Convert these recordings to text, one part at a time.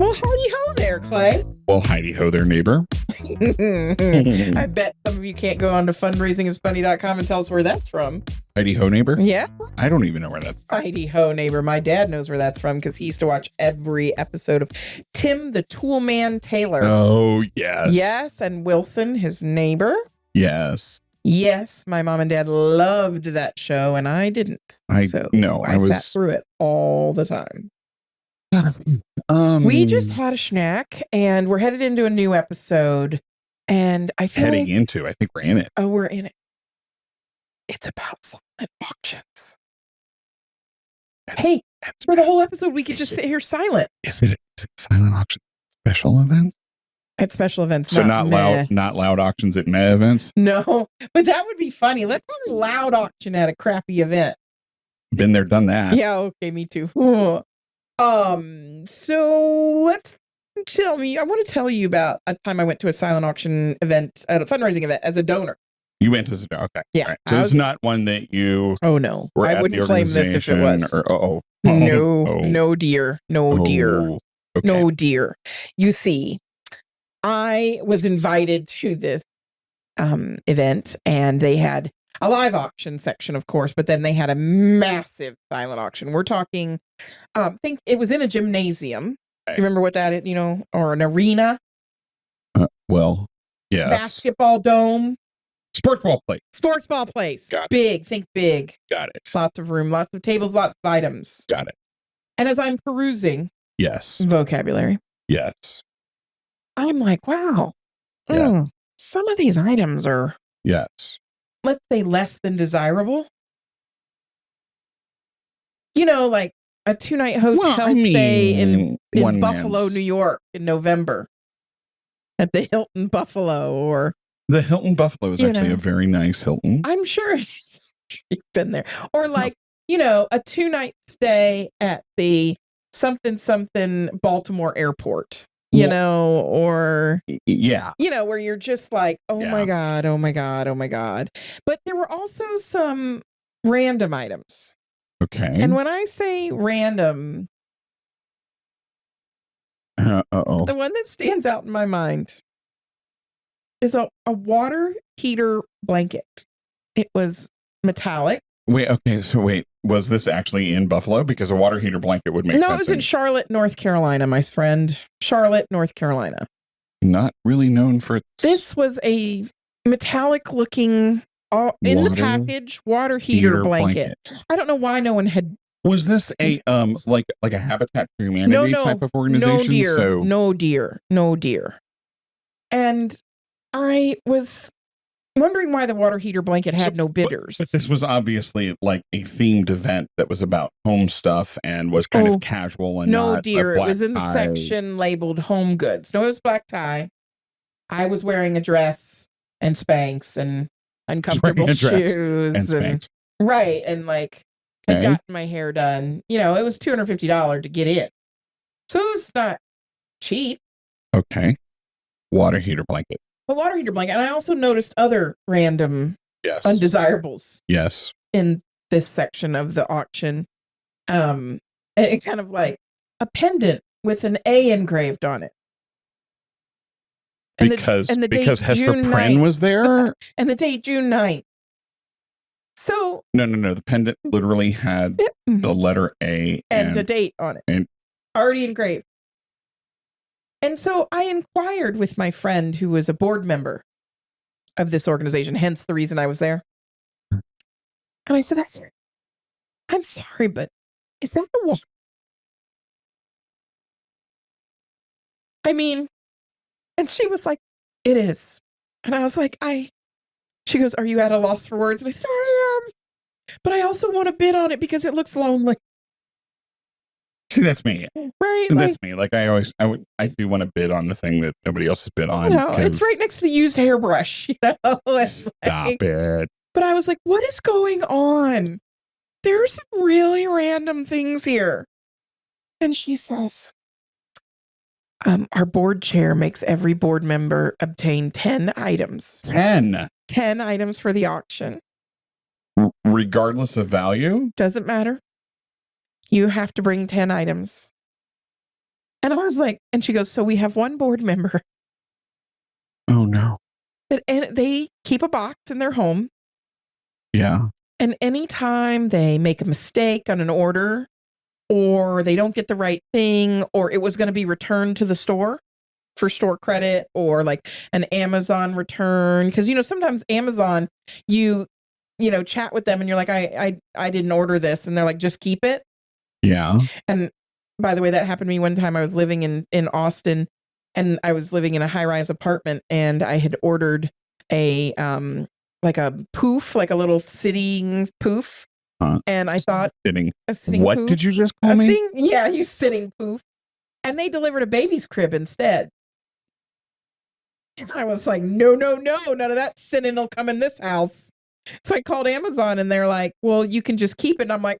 Well, howdy ho there, Clay. Well, heidi ho there, neighbor. I bet some of you can't go on to fundraisingisfunny.com and tell us where that's from. Heidi ho, neighbor? Yeah. I don't even know where that's from. Heidi ho, neighbor. My dad knows where that's from because he used to watch every episode of Tim the Toolman Taylor. Oh, yes. Yes, and Wilson, his neighbor. Yes. Yes, my mom and dad loved that show, and I didn't. I sat through it all the time. We just had a snack, and we're headed into a new episode, and I feel heading into. I think we're in it. Oh, we're in it. It's about silent auctions. Hey, for the whole episode, we could just sit here silent. Is it silent auction special events? At special events, so not loud auctions at meh events. No, but that would be funny. Let's have a loud auction at a crappy event. Been there, done that. Yeah. Okay, me too. So let's tell me. I want to tell you about a time I went to a silent auction event, at a fundraising event, as a donor. You went as a donor. Okay. Yeah. Right. So it's not one that you. Oh no, I wouldn't claim this if it was. Or, No, dear. No, dear. Okay. No, dear. You see, I was invited to this event, and they had a live auction section, of course, but then they had a massive silent auction. We're talking, think it was in a gymnasium. Okay. You remember what that is, or an arena? Well, yes. Basketball dome. Sports ball place. Sports ball place. Got it. Big. Think big. Got it. Lots of room, lots of tables, lots of items. Got it. And as I'm perusing vocabulary. Yes. I'm like, wow. Yeah. Some of these items are, let's say, less than desirable. Like a 2-night hotel stay in Buffalo, New York in November at the Hilton Buffalo, or the Hilton Buffalo is actually a very nice Hilton. I'm sure it is. You've been there. Or like, a 2-night stay at the something Baltimore airport. Or where you're just like, my God, oh my God, oh my God. But there were also some random items. Okay. And when I say random, the one that stands out in my mind is a water heater blanket. It was metallic. Was this actually in Buffalo? Because a water heater blanket would make sense. No, it was in Charlotte, North Carolina, my friend. Charlotte, North Carolina. Not really known for its... This was a metallic looking, in the package, water heater blanket. I don't know why no one had... Was this a like a Habitat for Humanity type of organization? No, dear. And I was wondering why the water heater blanket had no bidders. But this was obviously like a themed event that was about home stuff and was kind of casual and not dear. It was in the section labeled home goods. No, it was black tie. I was wearing a dress and Spanx and uncomfortable shoes. And right. And like, I got my hair done. It was $250 to get in. So it was not cheap. Okay. Water heater blanket. A water heater blanket. And I also noticed other random undesirables. Yes. In this section of the auction. It's kind of like a pendant with an A engraved on it. And because Hester June Prynne 9th. was there? And the date June 9th. So No. The pendant literally had the letter A and a date on it. And already engraved. And so I inquired with my friend who was a board member of this organization, hence the reason I was there. And I said, I'm sorry, but is that the water? And she was like, it is. And I was like, she goes, are you at a loss for words? And I said, I am. But I also want to bid on it because it looks lonely. See, that's me. Right. That's me. Like I do want to bid on the thing that nobody else has bid on. It's right next to the used hairbrush. Stop it. But I was like, what is going on? There are some really random things here. And she says, our board chair makes every board member obtain 10 items. 10 items for the auction. Regardless of value? Doesn't matter. You have to bring 10 items. And I was like, and she goes, so we have one board member. Oh, no. And they keep a box in their home. Yeah. And anytime they make a mistake on an order, or they don't get the right thing, or it was going to be returned to the store for store credit, or like an Amazon return. Because, sometimes Amazon, you chat with them and you're like, I didn't order this. And they're like, just keep it. Yeah. And by the way, that happened to me one time. I was living in Austin, and I was living in a high-rise apartment, and I had ordered a like a poof, like a little sitting poof. And I thought a sitting what poof? Did you just call me? Yeah, you sitting poof. And they delivered a baby's crib instead. And I was like, no, none of that sitting will come in this house. So I called Amazon, and they're like, well, you can just keep it. And I'm like,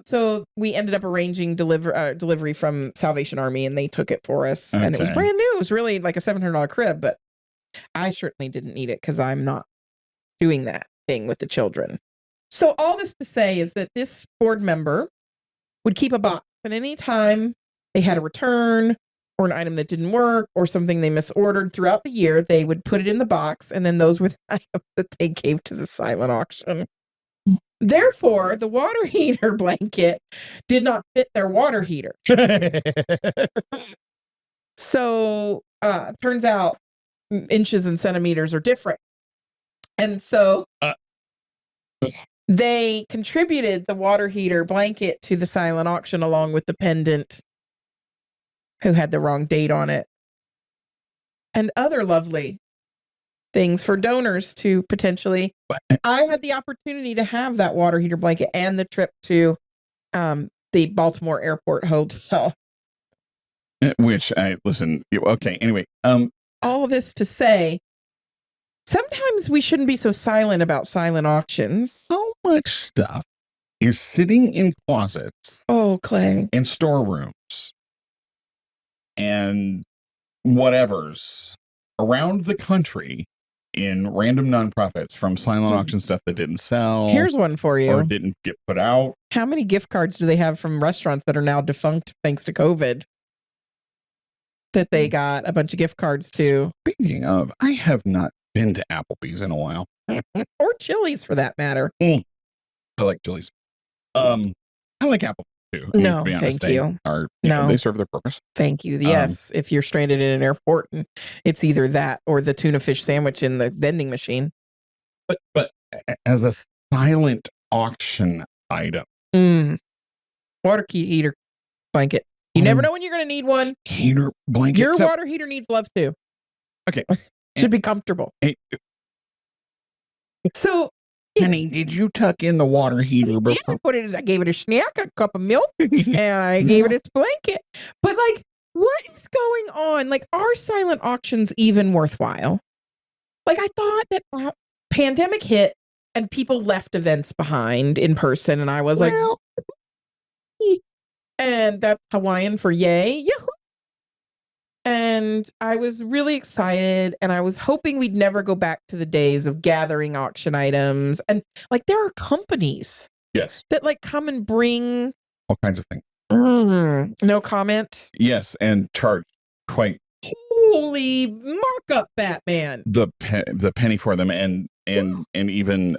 so we ended up arranging delivery from Salvation Army, and they took it for us. Okay. And it was brand new. It was really like a $700 crib, but I certainly didn't need it because I'm not doing that thing with the children. So all this to say is that this board member would keep a box, and anytime they had a return or an item that didn't work or something they misordered throughout the year, they would put it in the box, and then those were the items that they gave to the silent auction. Therefore, the water heater blanket did not fit their water heater. So, turns out inches and centimeters are different. And so they contributed the water heater blanket to the silent auction along with the pendant who had the wrong date on it, and other lovely things for donors to potentially. I had the opportunity to have that water heater blanket and the trip to the Baltimore Airport Hotel. Which okay, anyway. All this to say, sometimes we shouldn't be so silent about silent auctions. So much stuff is sitting in closets. Oh, Clay. In storerooms. And whatevers around the country in random nonprofits, from silent auction stuff that didn't sell. Here's one for you. Or didn't get put out. How many gift cards do they have from restaurants that are now defunct thanks to COVID? That they got a bunch of gift cards to. Speaking of, I have not been to Applebee's in a while. Or Chili's for that matter. I like Chili's. I like Applebee's too. No, thank you. They serve their purpose. Thank you. Yes, if you're stranded in an airport, and it's either that or the tuna fish sandwich in the vending machine. But as a silent auction item, water heater blanket. You never know when you're going to need one. Heater blanket. Your water heater needs love too. Okay, should be comfortable. So. Honey, did you tuck in the water heater? I gave it a snack, a cup of milk, and I gave it its blanket. But like, what is going on? Like, are silent auctions even worthwhile? Like, I thought that pandemic hit and people left events behind in person, and I was like, and that's Hawaiian for yay. Yahoo! And I was really excited, and I was hoping we'd never go back to the days of gathering auction items. And like, there are companies that like come and bring all kinds of things. No comment. Yes, and charge quite holy markup, Batman. The penny for them, and even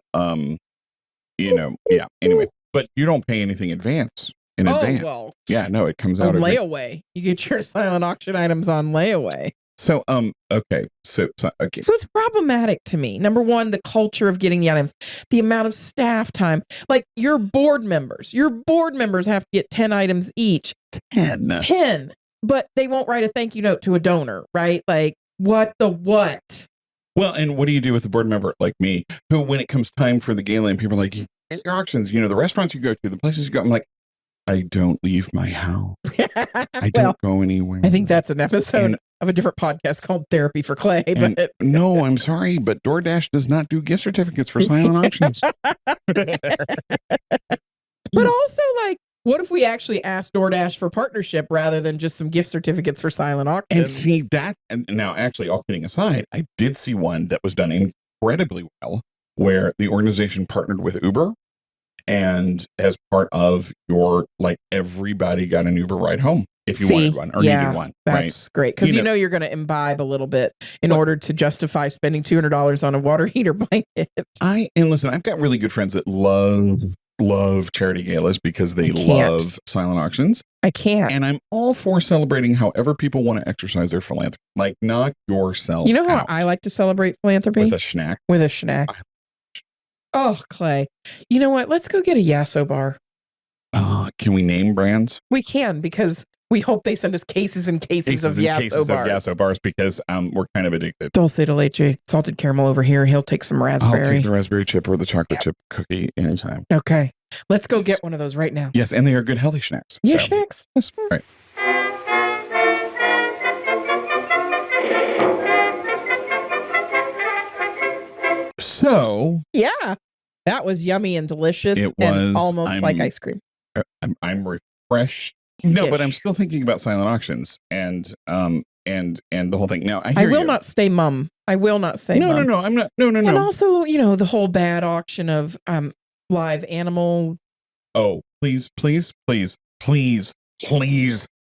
Anyway, but you don't pay anything in advance. Well, yeah, no, it comes out on layaway. You get your silent auction items on layaway. So, okay. So it's problematic to me. Number one, the culture of getting the items, the amount of staff time. Like, your board members have to get 10 items each. 10. But they won't write a thank you note to a donor, right? Like, what? Well, and what do you do with a board member like me, who, when it comes time for the gala and people are like, your auctions, the restaurants you go to, the places you go, I'm like, I don't leave my house. I don't go anywhere. I think that's an episode of a different podcast called Therapy for Clay. But no, I'm sorry, but DoorDash does not do gift certificates for silent auctions. But also, like, what if we actually asked DoorDash for partnership rather than just some gift certificates for silent auction? And see that, and now actually, all kidding aside, I did see one that was done incredibly well, where the organization partnered with Uber And as part of your, like, everybody got an Uber ride home if you wanted one or needed one. That's great. Because you know you're going to imbibe a little bit in order to justify spending $200 on a water heater blanket. And listen, I've got really good friends that love charity galas because they love silent auctions. I can't. And I'm all for celebrating however people want to exercise their philanthropy. Like, knock yourself out. You know how I like to celebrate philanthropy? With a schnack. With a schnack. Oh, Clay. You know what? Let's go get a Yasso bar. Can we name brands? We can, because we hope they send us cases and cases of Yasso bars. Because we're kind of addicted. Dulce de leche, salted caramel over here. He'll take some raspberry. I'll take the raspberry chip or the chocolate chip cookie anytime. Okay. Let's go get one of those right now. Yes, and they are good healthy snacks. Yeah, snacks. That's right. So yeah, that was yummy and delicious. It was and almost like ice cream. I'm refreshed. No, but I'm still thinking about silent auctions and the whole thing. Now I will not stay mum. I will not say no, mum. no, I'm not. No. And also, the whole bad auction of live animals. Oh, please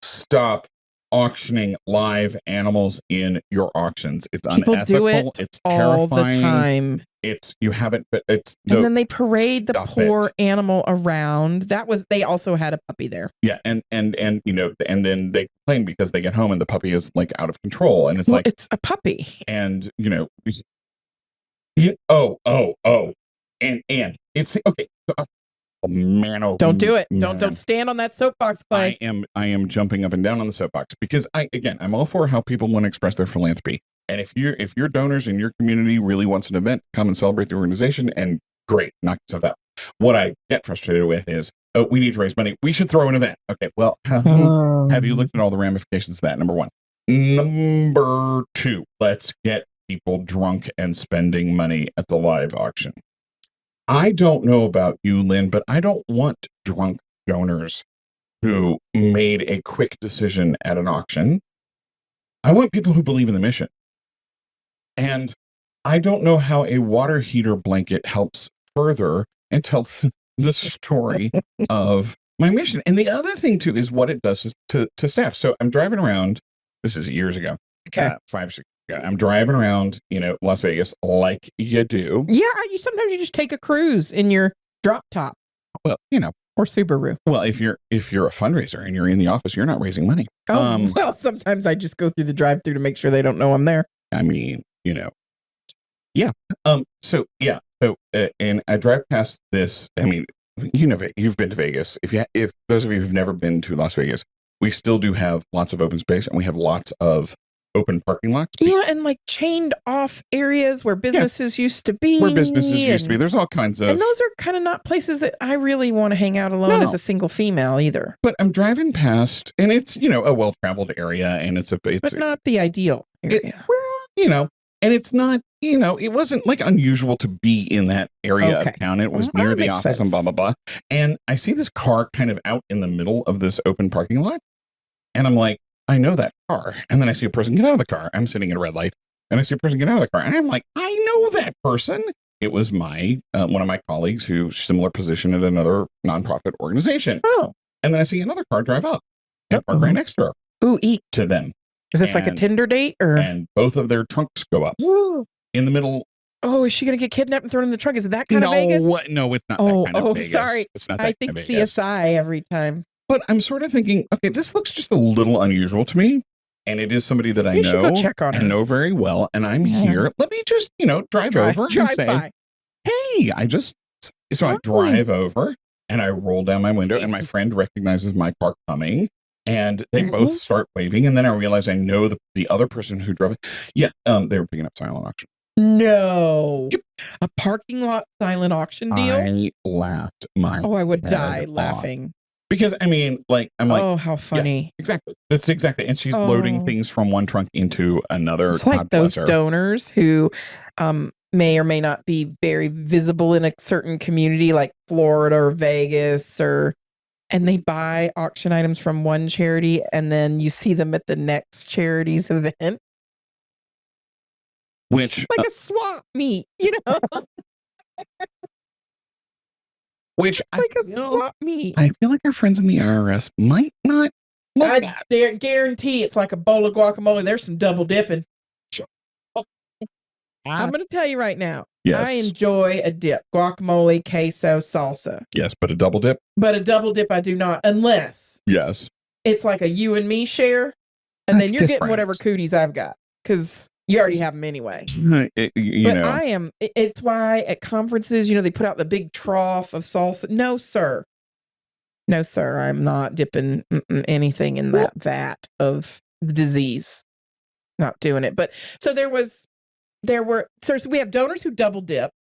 stop auctioning live animals in your auctions. It's People unethical. Do it it's all terrifying. The time. You haven't. And then they parade the poor animal around. They also had a puppy there. Yeah, and then they complain because they get home and the puppy is like out of control, and it's a puppy. And and it's okay. Oh, man, don't do it. Man. Don't stand on that soapbox, Clay. I am jumping up and down on the soapbox because I'm all for how people want to express their philanthropy. And if your donors in your community really wants an event, come and celebrate the organization, and great, knock yourself out. What I get frustrated with is, we need to raise money. We should throw an event. Okay, well, have you looked at all the ramifications of that? Number one. Number two, let's get people drunk and spending money at the live auction. I don't know about you, Lynn, but I don't want drunk donors who made a quick decision at an auction. I want people who believe in the mission. And I don't know how a water heater blanket helps further and tell the story of my mission. And the other thing, too, is what it does to staff. So I'm driving around. This is years ago. Okay. 5, 6 years ago. I'm driving around, Las Vegas like you do. Yeah. Sometimes you just take a cruise in your drop top. Well, or Subaru. Well, if you're a fundraiser and you're in the office, you're not raising money. Well, sometimes I just go through the drive-through to make sure they don't know I'm there. I mean, yeah. So and I drive past this. I mean, you've been to Vegas. If those of you who've never been to Las Vegas, we still do have lots of open space, and we have lots of open parking lots. Yeah, and like chained off areas where businesses used to be. There's all kinds of. And those are kind of not places that I really want to hang out alone as a single female either. But I'm driving past, and it's, a well-traveled area, and it's but not the ideal area. And it's not, it wasn't like unusual to be in that area of town. It was near the office and blah, blah, blah. And I see this car kind of out in the middle of this open parking lot. And I'm like, I know that car. And then I see a person get out of the car. I'm sitting at a red light, and I see a person get out of the car. And I'm like, I know that person. It was one of my colleagues who's similar position at another nonprofit organization. Oh. And then I see another car drive up and park right next to her. Ooh, eek. To them. Is this like a Tinder date or? And both of their trunks go up. Ooh. In the middle. Oh, is she going to get kidnapped and thrown in the trunk? Is it that kind of Vegas? No, it's not that kind of Vegas. Sorry. It's not that I think CSI every time. But I'm sort of thinking, okay, this looks just a little unusual to me. And it is somebody that I know go check on her. and know very well. And I'm here. Let me just, drive over and say, by. Hey, I drive over and I roll down my window, and my friend recognizes my car coming. And they both start waving, and then I realize I know the other person who drove it. Yeah, they were picking up silent auction. No. Yep. A parking lot silent auction deal? I laughed I would die laughing. Because, I'm like... Oh, how funny. Yeah, exactly. That's exactly. And she's loading things from one trunk into another. It's like those donors who may or may not be very visible in a certain community like Florida or Vegas and they buy auction items from one charity, and then you see them at the next charity's event. Which like a swap meet, which like a swap meet. I feel like our friends in the IRS might not look at. I guarantee it's like a bowl of guacamole. There's some double dipping. I'm going to tell you right now. Yes. I enjoy a dip. Guacamole, queso, salsa. Yes, but a double dip? But a double dip I do not, unless yes, it's like a you and me share, and That's then you're different. getting whatever cooties I've got, because you already have them anyway. I am. It's why at conferences, they put out the big trough of salsa. No, sir. No, sir. I'm not dipping anything in that vat of disease. Not doing it. But so so we have donors who double dip.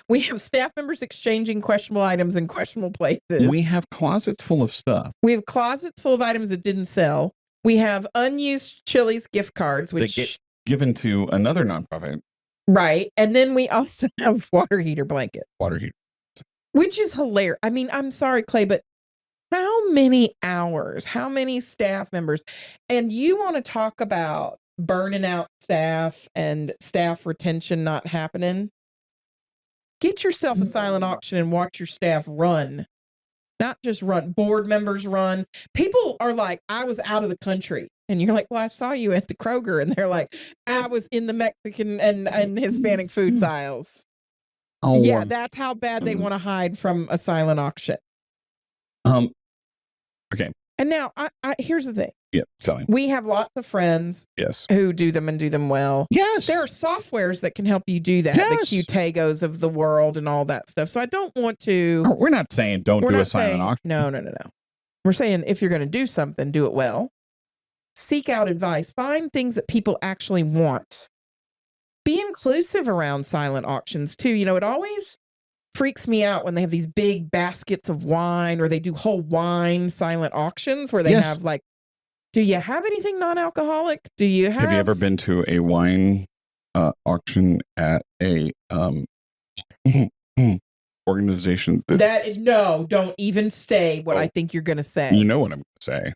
We have staff members exchanging questionable items in questionable places. We have closets full of stuff. We have closets full of items that didn't sell. We have unused Chili's gift cards, which they get given to another nonprofit. Right. And then we also have water heater blankets. Water heater. Which is hilarious. I mean, I'm sorry, Clay, but how many hours, how many staff members? And you want to talk about burning out staff and staff retention not happening? Get yourself a silent auction and watch your staff run. Not just run. Board members run. People are like, I was out of the country. And you're like, well, I saw you at the Kroger. And they're like, I was in the Mexican and Hispanic foods aisles. Oh, yeah, that's how bad they want to hide from a silent auction. Okay. And now, here's the thing. Yeah, tell me. We have lots of friends who do them and do them well. Yes. There are softwares that can help you do that. Yes. The Qtagos of the world and all that stuff. So I don't want to... We're not saying don't do a silent auction. No. We're saying if you're going to do something, do it well. Seek out advice. Find things that people actually want. Be inclusive around silent auctions, too. It always freaks me out when they have these big baskets of wine, or they do whole wine silent auctions where they have like, do you have anything non-alcoholic? Do you have... Have you ever been to a wine auction at a organization no, don't even say what I think you're going to say. You know what I'm going to say.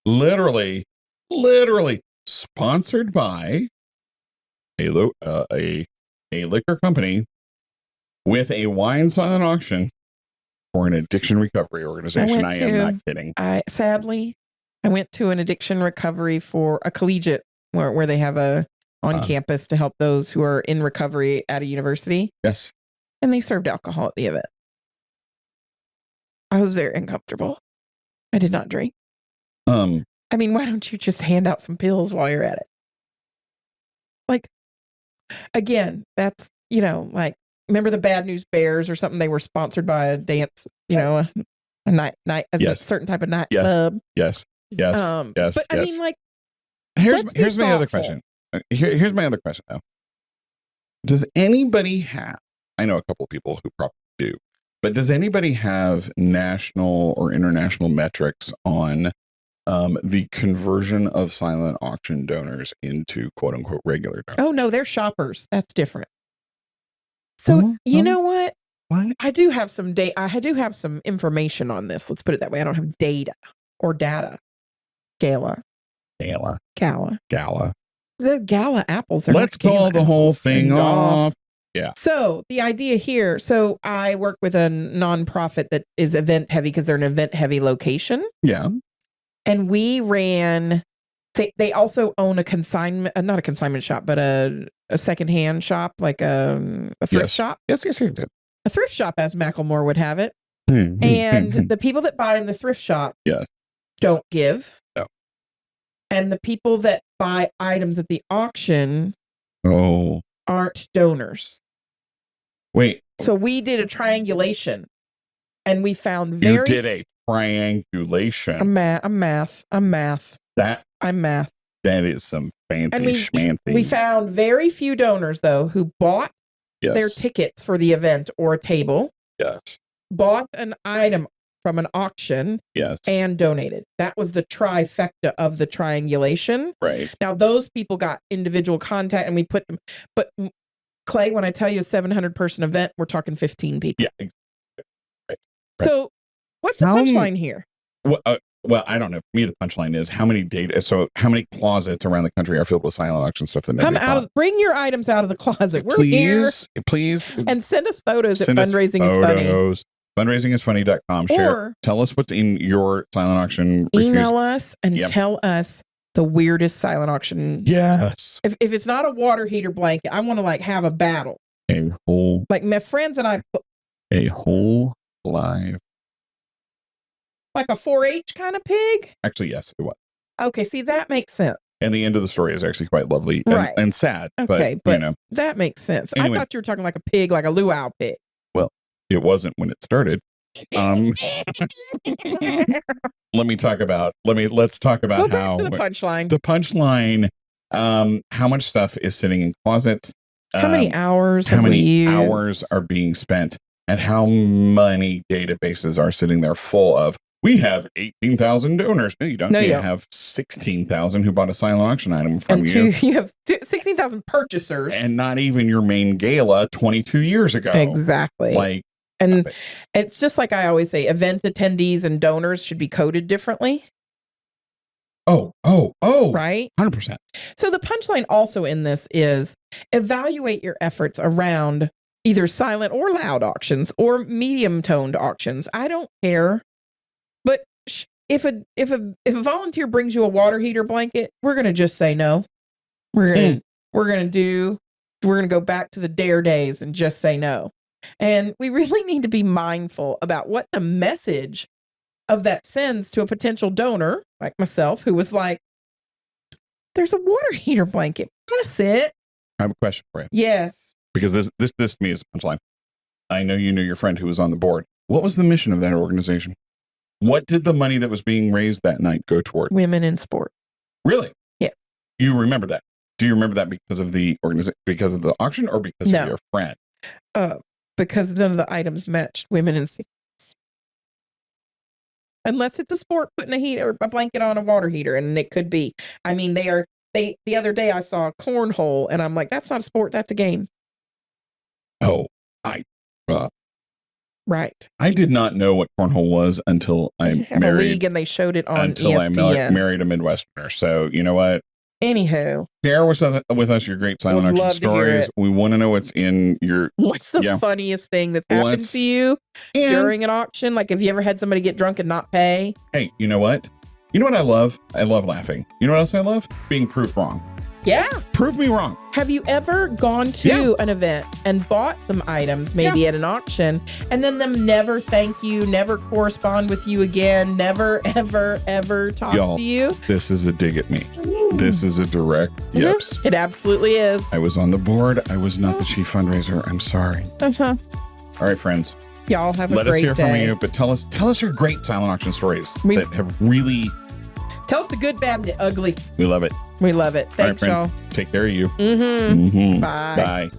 Literally sponsored by a liquor company with a wine silent auction for an addiction recovery organization. I am not kidding. Sadly, I went to an addiction recovery for a collegiate where they have on campus to help those who are in recovery at a university. Yes. And they served alcohol at the event. I was very uncomfortable. I did not drink. I mean, why don't you just hand out some pills while you're at it? Like, again, that's, like, remember the Bad News Bears or something? They were sponsored by a dance, a certain type of nightclub. Yes. But I mean, like, here's my other question. Here's my other question now. Does anybody have, I know a couple of people who probably do, but does anybody have national or international metrics on the conversion of silent auction donors into quote unquote regular donors? Oh no, they're shoppers. That's different. So you know what? I do have some data. I do have some information on this. Let's put it that way. I don't have data or data. Gala. The Gala apples. Let's call the whole thing off. Yeah. So the idea here. So I work with a nonprofit that is event heavy because they're an event heavy location. Yeah. And we ran. They also own a consignment, not a consignment shop, but a secondhand shop, like a thrift shop. Yes. A thrift shop, as Macklemore would have it. And the people that buy in the thrift shop don't give. No. And the people that buy items at the auction aren't donors. Wait. So we did a triangulation and we found You did a triangulation. I'm math. I'm math. That is some fancy schmancy. We found very few donors, though, who bought their tickets for the event or a table. Yes. Bought an item from an auction. Yes. And donated. That was the trifecta of the triangulation. Right. Now, those people got individual contact and we put them. But Clay, when I tell you a 700-person event, we're talking 15 people. Yeah. Right. So what's the punchline here? Well, Well, I don't know. For me, the punchline is how many closets around the country are filled with silent auction stuff that come out bring your items out of the closet. We're here. Please. And send us photos at Fundraising is Funny. Fundraisingisfunny.com. Share. Tell us what's in your silent auction. Email us and tell us the weirdest silent auction. Yes. If it's not a water heater blanket, I want to like have a battle. Like my friends and I. A whole live. Like a 4-H kind of pig? Actually, yes, it was. Okay, see, that makes sense. And the end of the story is actually quite lovely and sad. Okay, but that makes sense. Anyway, I thought you were talking like a pig, like a luau pig. Well, it wasn't when it started. Let's talk about how the punchline. The punchline, how much stuff is sitting in closets. How many hours? How many hours are being spent, and how many databases are sitting there full of? We have 18,000 donors. No, you don't. You have 16,000 who bought a silent auction item from you. You have 16,000 purchasers, and not even your main gala 22 years ago. Exactly. And it's just like I always say, event attendees and donors should be coded differently. Oh, right. 100%. So the punchline also in this is evaluate your efforts around either silent or loud auctions or medium toned auctions. I don't care. But if a volunteer brings you a water heater blanket, we're going to just say no. We're going to go back to the dare days and just say no. And we really need to be mindful about what the message of that sends to a potential donor like myself, who was like, there's a water heater blanket. That's it. I have a question for you. Yes. Because this to me is a punchline. I know you knew your friend who was on the board. What was the mission of that organization? What did the money that was being raised that night go toward? Women in sport. Really? Yeah. You remember that? Do you remember that because of the because of the auction, or because of your friend? Because none of the items matched women in sports. Unless it's a sport putting a blanket on a water heater, and it could be. I mean, the other day I saw a cornhole, and I'm like, that's not a sport, that's a game. Oh, right. I did not know what cornhole was until I married. A league, and they showed it on until ESPN. I married a Midwesterner. So you know what? Anywho, share with us your great silent auction stories. We want to know what's in your. What's the funniest thing that's happened to you during an auction? Like, have you ever had somebody get drunk and not pay? Hey, you know what? You know what I love? I love laughing. You know what else I love? Being proved wrong. Yeah. Prove me wrong. Have you ever gone to an event and bought some items, maybe at an auction, and then them never thank you, never correspond with you again, never, ever, ever talk to you? This is a dig at me. This is a direct yips. It absolutely is. I was on the board. I was not the chief fundraiser. I'm sorry. All right, friends. Y'all have a great day. Let us hear from you, but tell us your great silent auction stories that have really... Tell us the good, bad, and the ugly. We love it. We love it. Thanks, y'all. Take care of you. Bye. Bye.